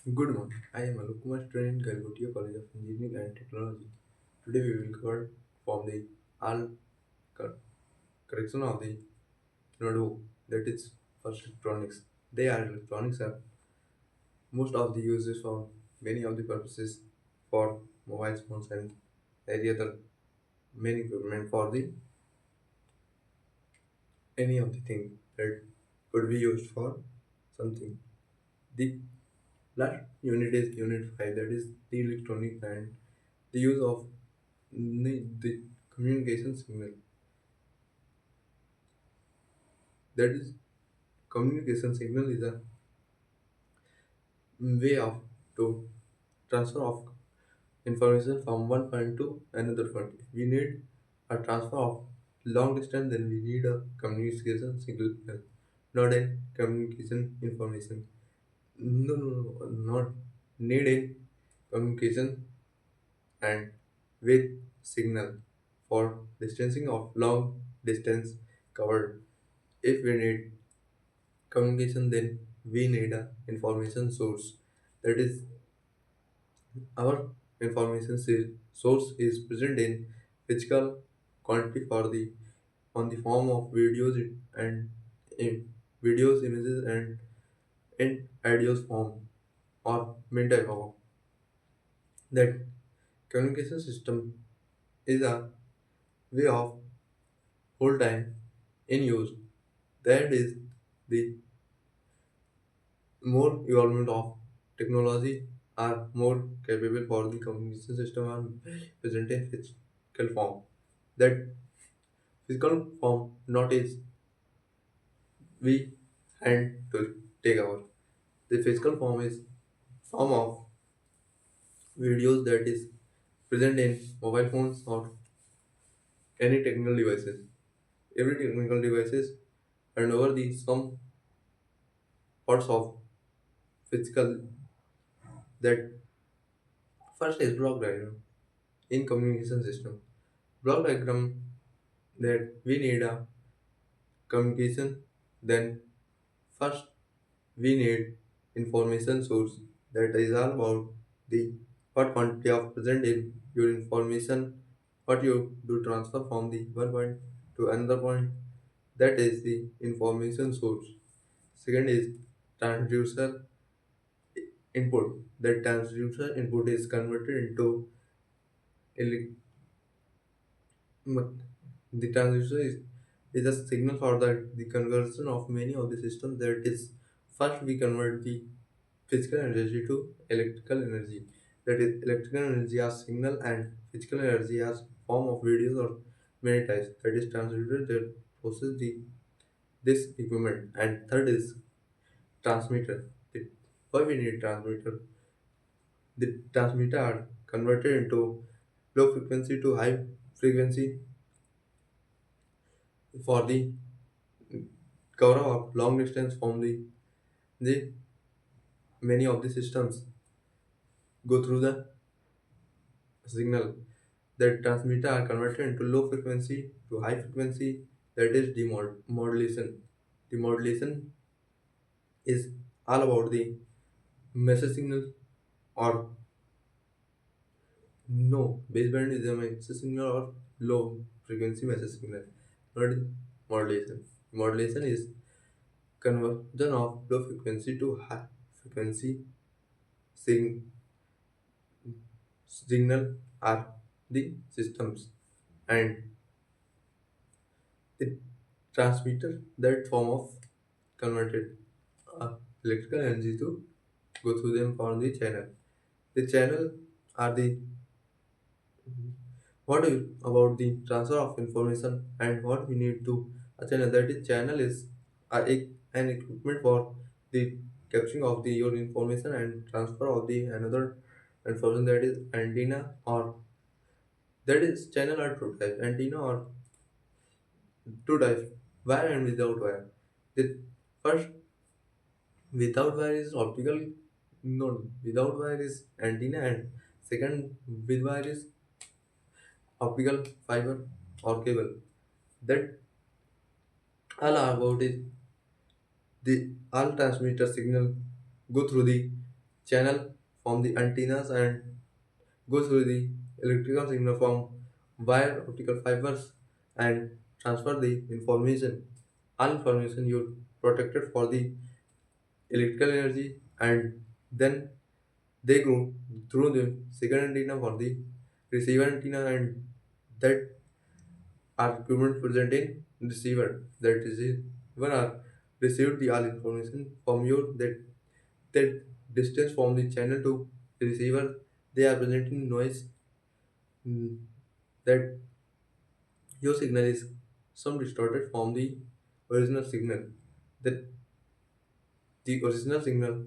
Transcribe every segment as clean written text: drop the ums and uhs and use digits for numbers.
Good morning. I am Alok Kumar, student in Galgotia College of Engineering and Technology. Today we will cover from the all cor- correction of the node that is first electronics. They are electronics are most of the uses for many of the purposes for mobile phones and any other many equipment for the any of the thing that could be used for something. The last unit is unit 5, that is the electronic and the use of the communication signal, that is communication signal is a way of to transfer of information from one point to another point. If we need a transfer of long distance, then we need a communication signal, not a communication information. No, not need a communication and with signal for distancing of long distance covered. If we need communication, then we need a information source. That is, our source is present in physical quantity for the on the form of videos and in videos, images, and in audios form or many type of that communication system is a way of whole time in use. That is the more evolvement of technology are more capable for the communication system are present in physical form. That physical form not is we hand to take over. The physical form is form of videos that is present in mobile phones or any technical devices. Every technical devices and over the some parts of physical that first is block diagram in communication system. Block diagram that we need a communication, then first we need information source, that is all about the what quantity of present in your information, what you do transfer from the one point to another point, that is the information source. Second is transducer input, that transducer input is converted into ele- the transducer is a signal for the conversion of many of the systems. That is, first we convert the physical energy to electrical energy. That is, electrical energy as signal and physical energy as form of videos or many types. That is transducer that process this equipment. And third is transmitter. Why we need transmitter? The transmitter are converted into low frequency to high frequency for the cover of long distance from the many of the systems go through the signal. The transmitter are converted into low frequency to high frequency, that is demodulation. Demodulation is all about the message signal or no baseband is a message signal or low frequency message signal, not modulation. Modulation is conversion of low frequency to high frequency sig- signal are the systems, and the transmitter that form of converted electrical energy to go through them on the channel. The channel are the what is about the transfer of information and what we need to a channel. That is, channel is an equipment for the capturing of the your information and transfer of the another information, that is antenna or that is channel are two types, antenna or two types, wire and without wire. The first without wire is optical, no, without wire is antenna, and second with wire is optical fiber or cable. That all are about is the all transmitter signal go through the channel from the antennas and go through the electrical signal from wire optical fibers and transfer the information. All information you protected for the electrical energy, and then they go through the second antenna for the receiver antenna, and that are equipment present in receiver. That receiver are received the all information from you, that distance from the channel to the receiver. They are presenting noise, mm, that your signal is some distorted from the original signal. That the original signal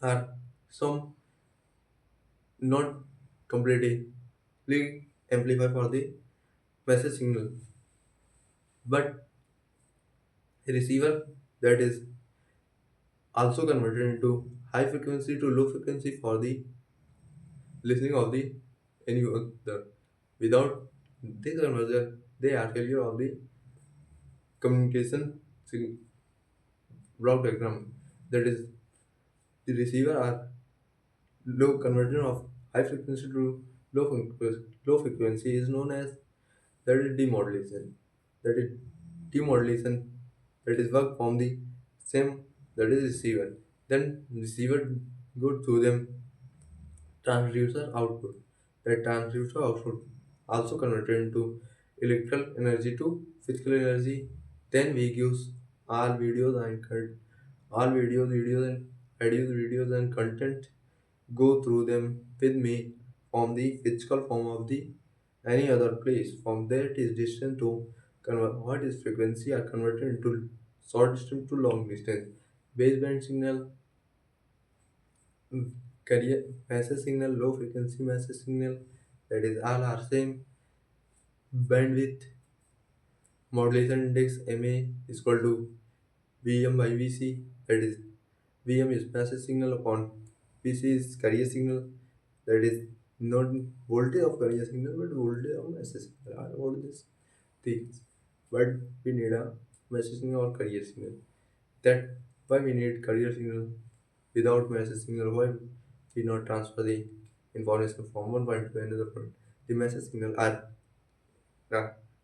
are some not completely amplified for the message signal, but a receiver that is also converted into high frequency to low frequency for the listening of the any other. Without this conversion, they are failure of the communication block diagram. That is, the receiver are low conversion of high frequency to low frequency is known as, that is demodulation. That is demodulation, that is work from the same, that is receiver. Then receiver go to them transducer output. That transducer output also converted into electrical energy to physical energy. Then we use all videos and all videos and videos and content go through them with me from the physical form of the any other place. From there it is distance to convert what is frequency are converted into short distance to long distance. Baseband signal, carrier message signal, low frequency message signal, that is all are same. Bandwidth modulation index MA is equal to Vm by Vc, that is Vm is message signal upon Vc is carrier signal, that is not voltage of carrier signal but voltage of message signal. All about these things. But we need a message signal or carrier signal. That why we need carrier signal without message signal. Why we not transfer the information from one point to another point. The message signal are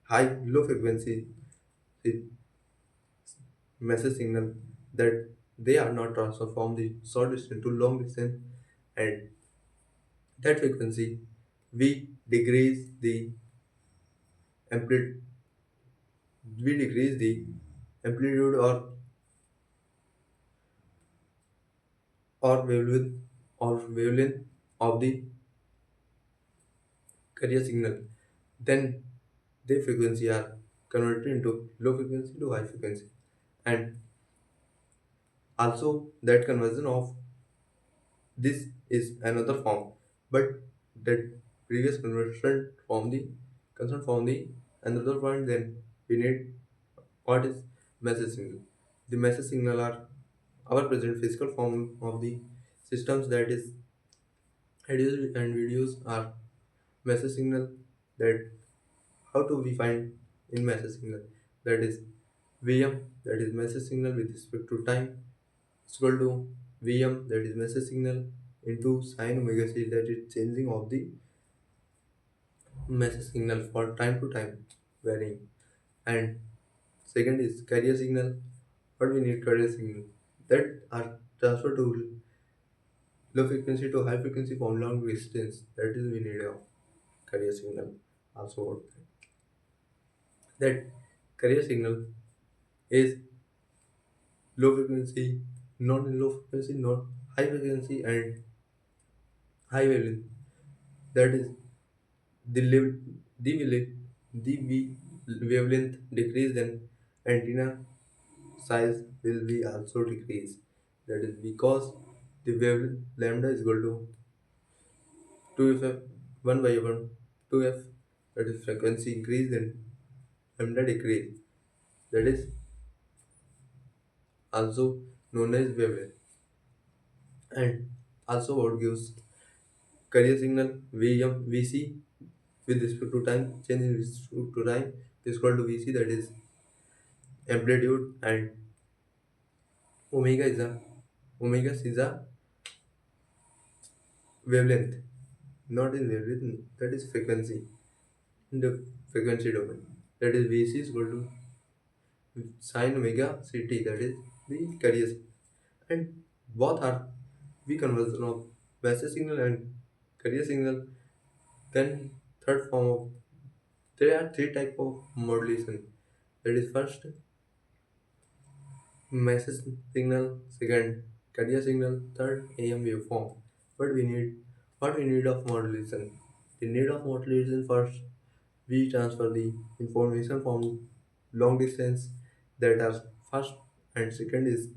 high low frequency the message signal, that they are not transferred from the short distance to long distance, and that frequency we decrease the amplitude, we decrease the amplitude or wavelength of the carrier signal. Then their frequency are converted into low frequency to high frequency, and also that conversion of this is another form, but that previous conversion from the concern from the another point. Then we need what is message signal. The message signal are our present physical form of the systems, that is audio and videos are message signal. That how to we find in message signal, that is Vm, that is message signal with respect to time, is equal to Vm, that is message signal, into sine omega c, that is changing of the message signal for time to time varying. And second is carrier signal. What we need carrier signal, that are transferred to low frequency to high frequency from long distance, that is we need a carrier signal. Also what that carrier signal is low frequency, not low frequency, not high frequency, and high wavelength. That is the level, the wavelength decrease, then antenna size will be also decrease. That is because the wavelength lambda is equal to 2f 1 by 1 2f, that is frequency increase, then lambda decrease. That is also known as wavelength. And also what gives carrier signal Vc with respect to time, change in respect to time is equal to Vc, that is amplitude, and omega is a omega is a wavelength, not in wavelength, that is frequency, in the frequency domain. That is VC is equal to sine omega CT, that is the carrier. And both are V conversion of message signal and carrier signal. Then third form of, there are three type of modulation. That is first message signal, second carrier signal, third AM waveform. But we need what we need of modulation. The need of modulation, first we transfer the information from long distance, that are first, and second is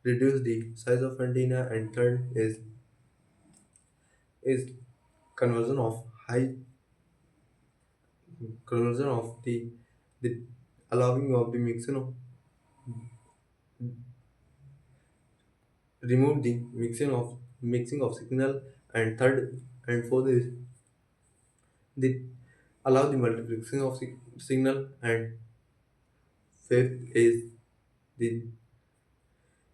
reduce the size of antenna, and third is conversion of high conversion of the allowing of the mixing of remove the mixing of signal, and third and fourth is the allow the multiplexing of signal, and fifth is the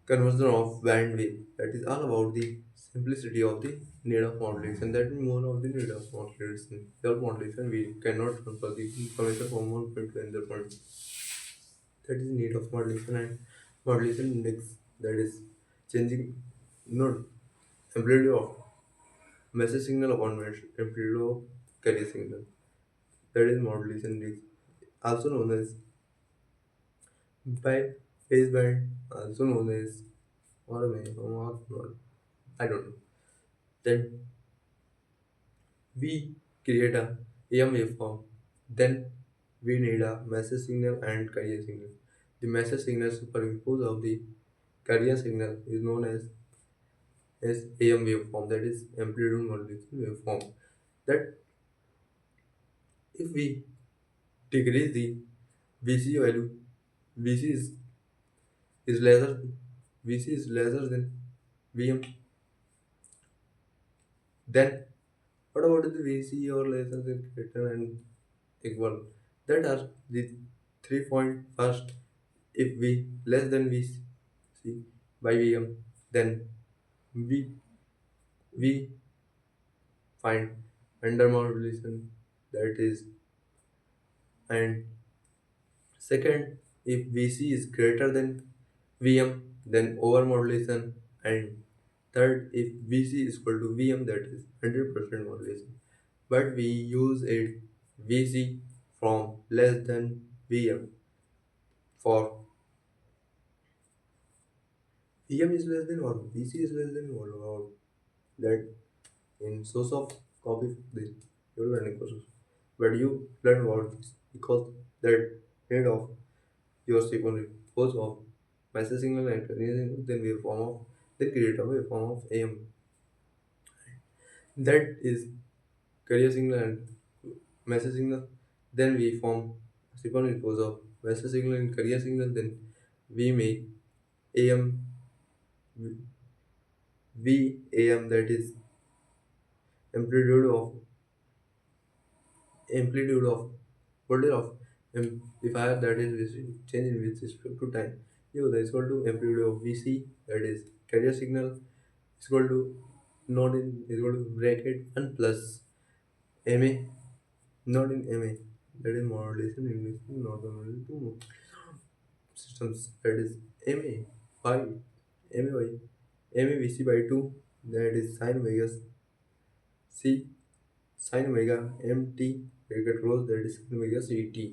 conversion of bandwidth. That is all about the simplicity of the need of modulation. That is more of the need of modulation. Without modulation, we cannot transfer the information from one point to another point. That is need of modulation, and modulation index, that is changing node amplitude of message signal upon amplitude of carrier signal. That is modulation index, also known as by phase band, also known as or I don't know. Then we create a AM waveform. Then we need a message signal and carrier signal. The message signal superimpose of the carrier signal is known as AM waveform, that is amplitude modulation waveform. That if we decrease the VC value, VC is lesser VC is lesser than VM, then what about the VC or lesser than greater and equal? That are the 3 point. First, if we less than VC by VM, then we we find under modulation, that is. And second, if VC is greater than VM, then over modulation. And third, if VC is equal to VM, that is 100% modulation. But we use it VC from less than VM. For VM is less than or VC is less than or that in source of copy this your learning process. But you learn about this because that head of your sequence goes of message signal and carrier signal, then waveform of, then create a waveform of AM. That is carrier signal and message signal. Then we form sequence goes of message signal and carrier signal. Then we make AM VAM, that is amplitude of amplitude of voltage of amplifier, that is change in with respect to time. U that is equal to amplitude of VC, that is carrier signal, is equal to not in is equal to bracket 1 plus MA, not in MA, that is modulation in not modulation two systems, that is MA by MA by MA VC by 2, that is sine omega C sine omega MT bracket close, that is sine omega CT.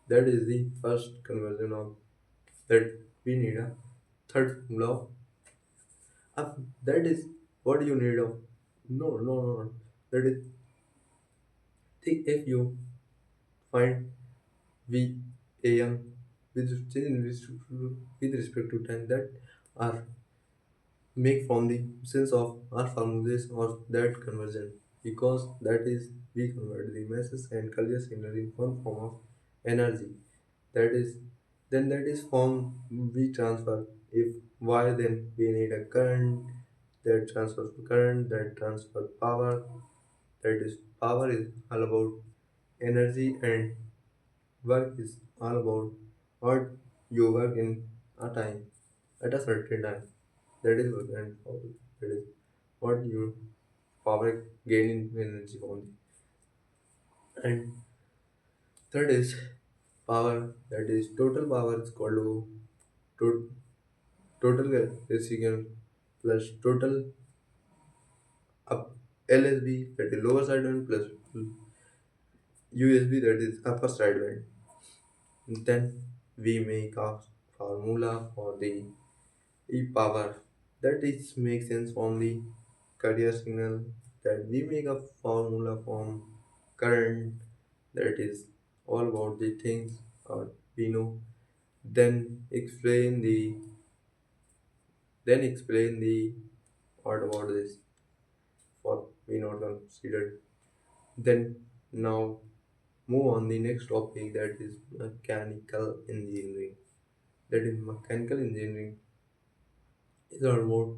That is the first conversion of that we need a third formula of that is what you need of no, that is the if you find V AM with with respect to time, that are make from the sense of our formulas or that conversion, because that is we convert the masses and color signal in one form of energy, that is then that is form we transfer. If y, then we need a current that transfers current, that transfer power, that is power is all about energy, and work is all about what you work in a time at a certain time, that is work, and that is what you power gain in energy only. And third is power, that is total power is equal to total residual plus total up LSB, that is lower side band, plus USB, that is upper side band. Then we make a formula for the E power, that is makes sense from the carrier signal, that we make a formula from current, that is all about the things we know. Then explain the what about this for we not considered. Then now move on the next topic, that is mechanical engineering. That is mechanical engineering is about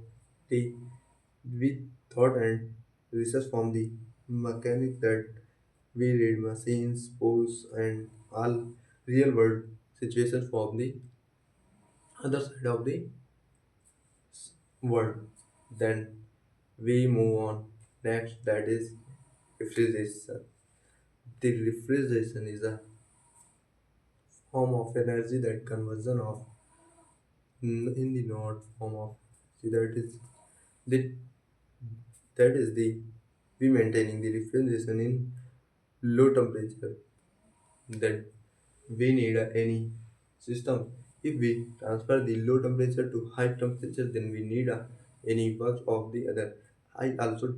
the we thought and research from the mechanic, that we read machines, pose and all real world situations from the other side of the world. Then we move on next, that is refrigeration. The refrigeration is a form of energy, that conversion of in the not form of the that is the we maintaining the refrigeration in low temperature, that we need any system. If we transfer the low temperature to high temperature, then we need any work of the other. I also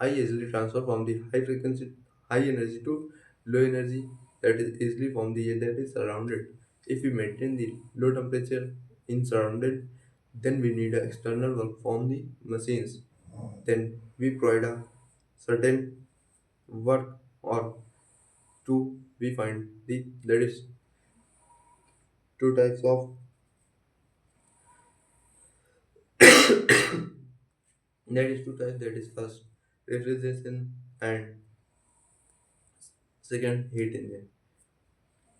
I easily transfer from the high frequency, high energy to low energy, that is easily from the air that is surrounded. If we maintain the low temperature in surrounded, then we need a external work from the machines. Then we provide a certain work or two. We find the that is two types of that is two types, that is first refrigeration and second heat engine,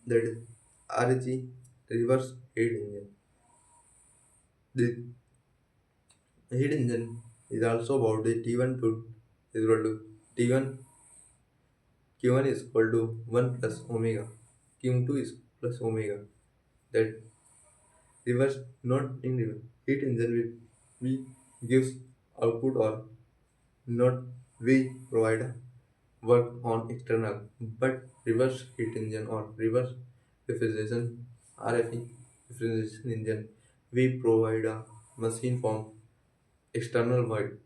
that is RHE, reverse heat engine. The heat engine is also about the T1 to is equal to T1, Q1 is equal to 1 plus omega, Q2 is plus omega. That reverse, not in reverse. Heat engine will we gives output or not, we provide a work on external, but reverse heat engine or reverse refrigeration, RFE refrigeration engine, we provide a machine from external work,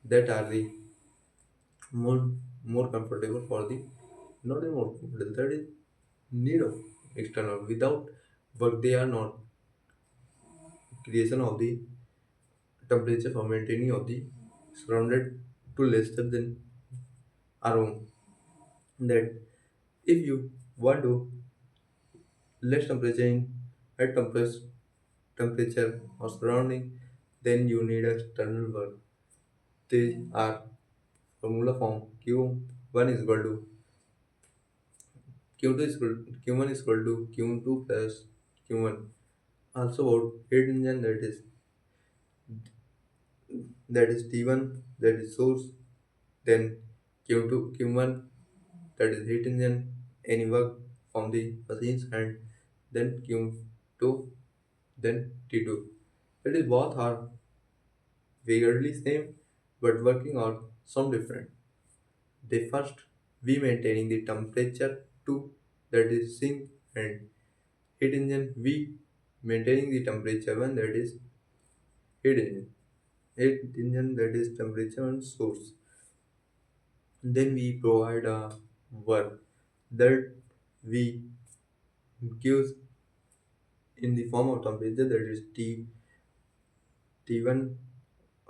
that are the more more comfortable for the, not the more comfortable, that is need of external. Without work they are not creation of the temperature for maintaining of the surrounded to lesser than our own. That if you want to less temperature in high temperature or surrounding, then you need external work. They are formula form Q1 is equal to Q2 is equal Q1 is equal to Q2 plus Q1. Also about heat engine, that is T1, that is source, then Q2 Q1, that is heat engine, any work from the machines, and then Q2, then T2. That is both are weirdly same, but working are some different. The first we maintaining the temperature to, that is sink, and heat engine we maintaining the temperature one, that is heat engine. Heat engine, that is temperature and source. Then we provide a work that we gives in the form of temperature, that is T1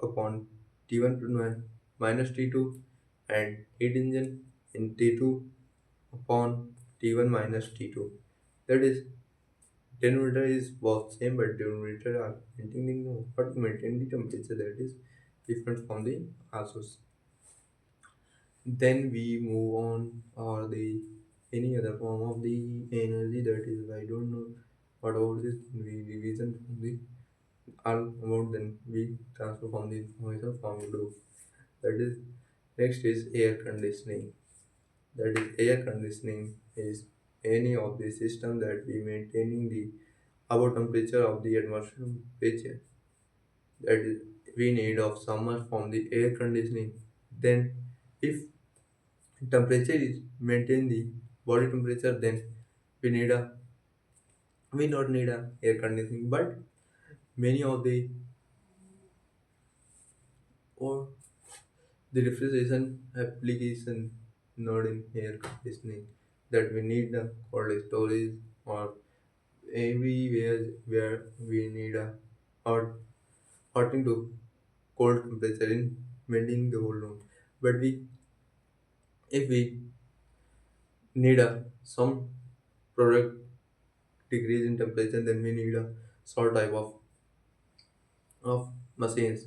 upon T1 to minus T2, and heat engine in T2 upon T1 minus T2. That is denominator is both same, but denominator are maintaining what maintain the temperature, that is different from the ASUS. Then we move on or the any other form of the energy, that is I don't know what about this, we revision from the all about, then we transfer from the information from do, that is Next is air conditioning. That is air conditioning is any of the system that we maintaining the our temperature of the atmosphere that is we need of summer from the air conditioning. Then if temperature is maintain the body temperature, then we need a we not need a air conditioning, but many of the or the refrigeration application not in air conditioning, that we need a cold storage or everywhere where we need a hot hot into cold temperature in maintaining the whole room. But we if we need a some product decrease in temperature, then we need a sort type of machines.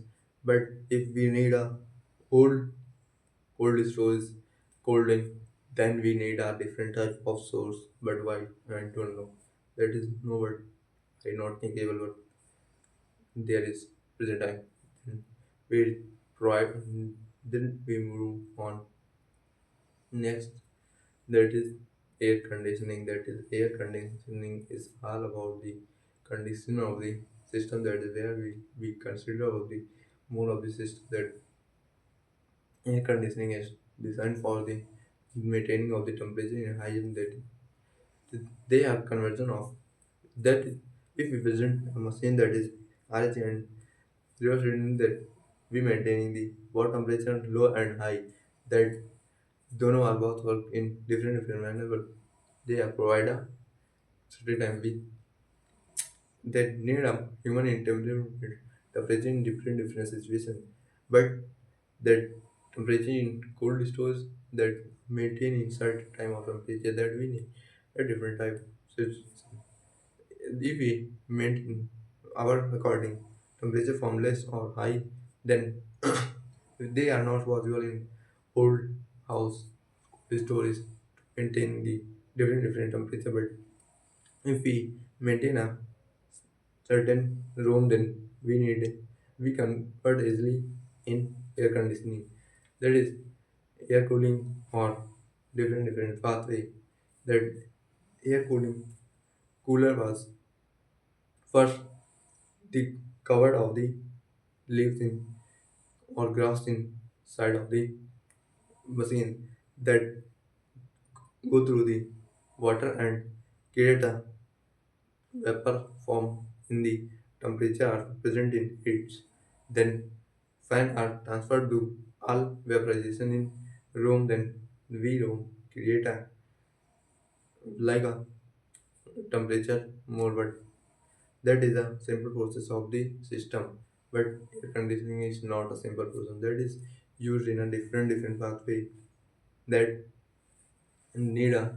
But if we need a cold cold storage cold in, then we need a different type of source. But why, I don't know. That is no word I not thinkable, but there is present time. Then we try, then we move on. Next, that is air conditioning. That is air conditioning is all about the condition of the system. That is where we consider of the more of the system that air conditioning is designed for the maintaining of the temperature in high, and that they are conversion of that. If we present a machine that is RH and zero reading, that we maintaining the water temperature low and high, that dono are both work in different manner, but they are provide a certain time we that need a human intelligence temperature in different situations. But that temperature in cold stores that maintain in certain time of temperature, that we need a different type. So if we maintain our according temperature from less or high, then they are not possible in old house stories to maintain the different temperature. But if we maintain a certain room, then we convert easily in air conditioning. That is air cooling or different pathway. That air cooling cooler was first the cover of the leaves in or grass inside of the machine that go through the water and create a vapor form in the temperature are present in heats. Then fan are transferred to all vaporization in room. Then we room create a like a temperature more, but that is a simple process of the system. But air conditioning is not a simple process, that is used in a different pathway that need a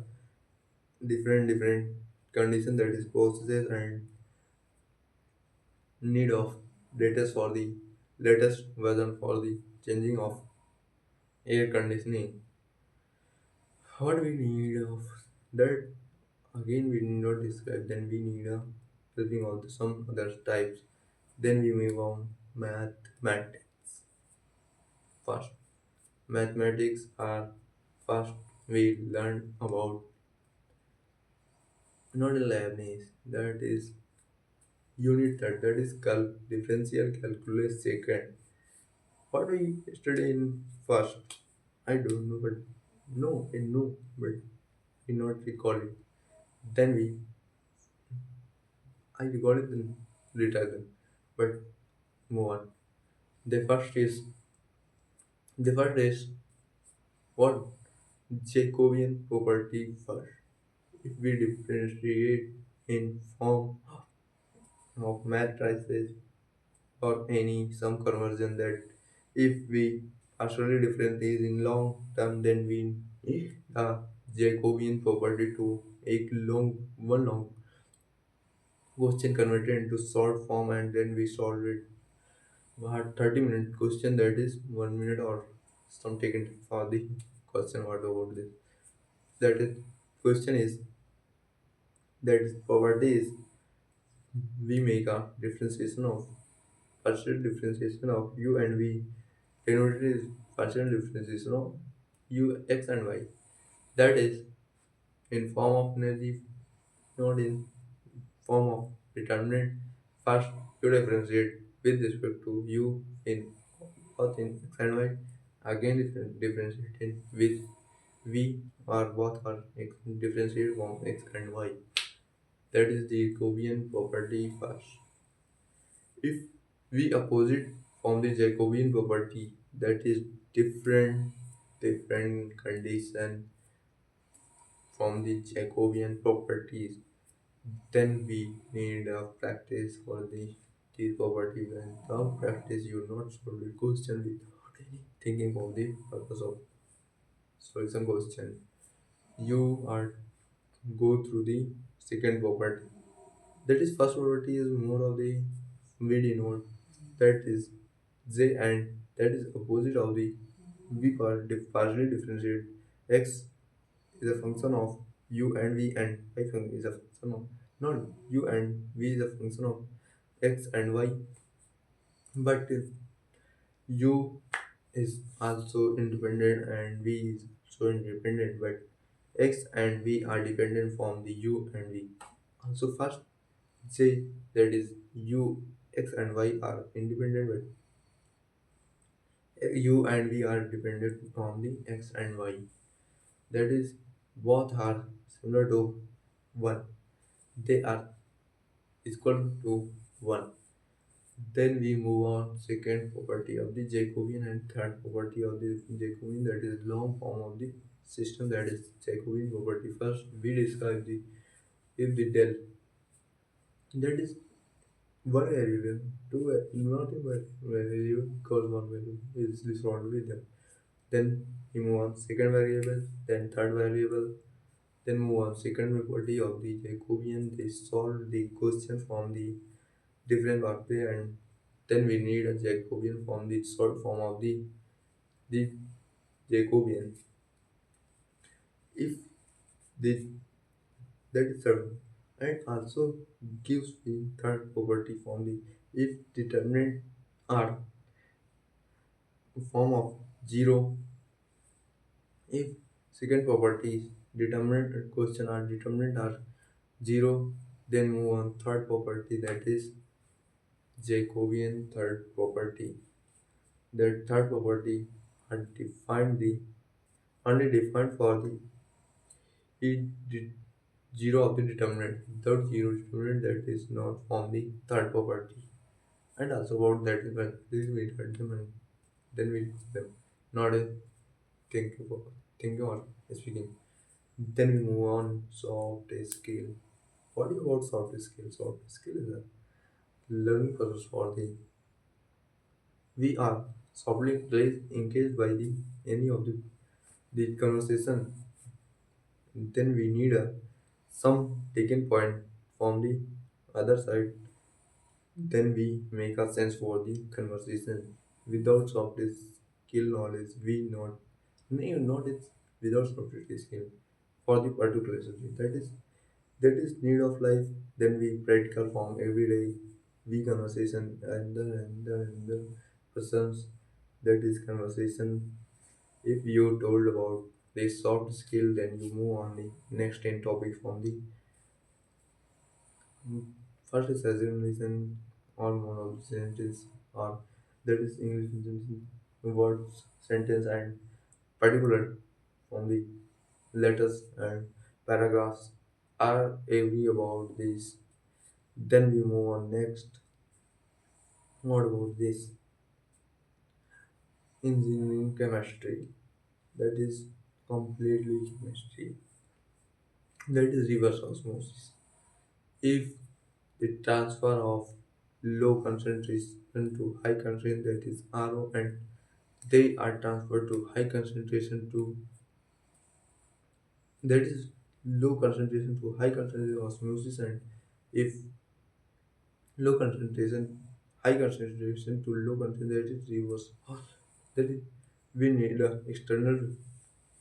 different condition, that is processes and need of latest version for the changing of air conditioning. What we need of that, again we need not describe. Then we need a helping of some other types. Then we move on mathematics. First, mathematics are first we learn about not in Leibniz. That is unit that is differential calculus second. What we study in first, I don't know, but no, I know, but we not recall it. Then I recall it then later then, but move on. The first is the first is what Jacobian property first. If we differentiate in form of matrices or any some conversion, that if we actually different is in long term, then we need the Jacobian property to make long question converted into short form, and then we solve it. But 30-minute question, that is 1 minute or some taken for the question. What about this? That is question is that is property is we make a differentiation of partial differentiation of u and v denoted is partial differences, u, x and y. That is in form of energy, not in form of determinant. First, you differentiate with respect to u in both in x and y. Again, differentiating with v or both are differentiated from x and y. That is the Jacobian property first. If we opposite from the Jacobian property, that is different condition from the Jacobian properties, then we need a practice for the property. When without practice you not solve the question without any thinking for the purpose of solution question. You are go through the second property. That is first property is more of the mid node. That is J, and that is opposite of the v partially differentiate. X is a function of u and v, and y function is a function of not u and v is a function of x and y, but u is also independent and v is also independent, but x and v are dependent from the u and v. Also first say that is u, x and y are independent, but u and v are dependent on the x and y. That is both are similar to 1. They are equal to 1. Then we move on second property of the Jacobian and third property of the Jacobian, that is long form of the system, that is Jacobian property. First we describe the if the del, that is one variable, not a variable because one variable is surrounded with them. Then we move on second variable, then third variable, then move on second property of the Jacobian. They solve the question from the different pathway, and then we need a Jacobian from the short form of the Jacobian. If the that is third, and also gives the third property from the if determinant are form of 0. If second property determinant question are determinant are 0, then move on third property, that is Jacobian third property. That third property are defined the only defined for the e 0 of the determinant. Without 0 determinant, that is not from the third property. And also about that is when this we heard them, and then we use them. Not a thinking or speaking. Then we move on soft skill. What is about soft skill? Soft skill is a learning process for we are softly engaged by the any of the conversation. Then we need a some taken point from the other side. Then we make a sense for the conversation. Without soft skill knowledge, we not it's without soft skill for the particular subject. That is need of life. Then we practical form every day. We conversation and the persons, that is conversation. If you told about the soft skill, then you move on the next 10 topics from the first is assimilation or monologue sentence, or that is English sentence, words, sentence, and particular from the letters and paragraphs are every about this. Then we move on next. What about this? Engineering chemistry. That is completely chemistry. That is reverse osmosis. If the transfer of low concentration to high concentration, that is RO, and they are transferred to high concentration to that is low concentration to high concentration osmosis, and if low concentration high concentration to low concentration, that is reverse. That is we need a external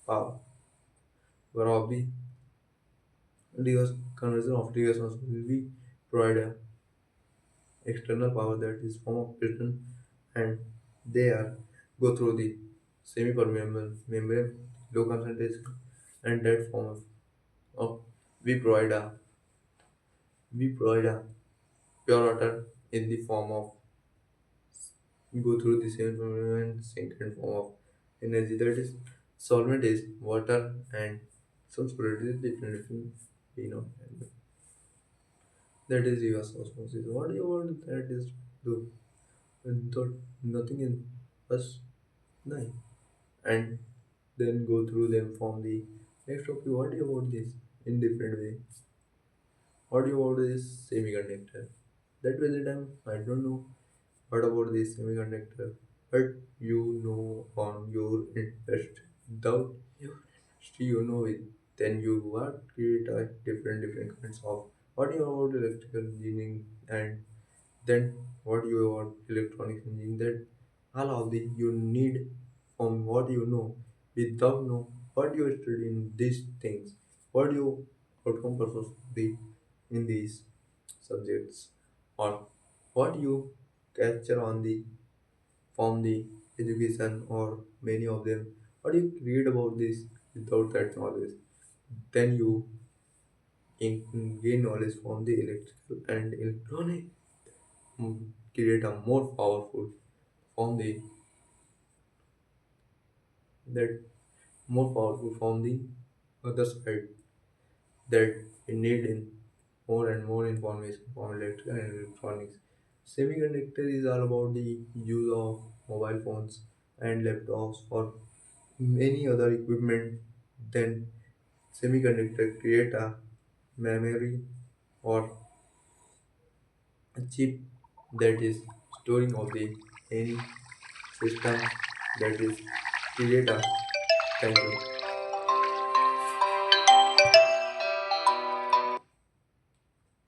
power of the reverse conversion of reverse osmosis. We provide a external power, that is form of piston, and they are go through the semi-permeable membrane, low concentration, and that form of we provide a we provide a pure water in the form of go through the semi-permeable and second form of energy, that is solvent is water and some spirit is different you know and that is reverse osmosis. What do you want that is do? And thought nothing in us nine and then go through them from the next topic. What do you about this in different way? What do you about this semiconductor? That was the time I don't know what about this semiconductor, but you know on your interest without your history you know it, then you what create a different kinds of what do you about electrical engineering and then what you want electronics engineering, that all of the you need from what you know without know what you study in these things, what you outcome purpose the in these subjects, or what you capture on the from the education or many of them, what you read about this without that knowledge, then you gain knowledge from the electrical and electronic, create a more powerful from the that more powerful from the other side, that we need in more and more information from electrical and electronics. Semiconductor is all about the use of mobile phones and laptops or many other equipment. Then semiconductor create a memory or a chip that is storing of the any system that is create a thank you.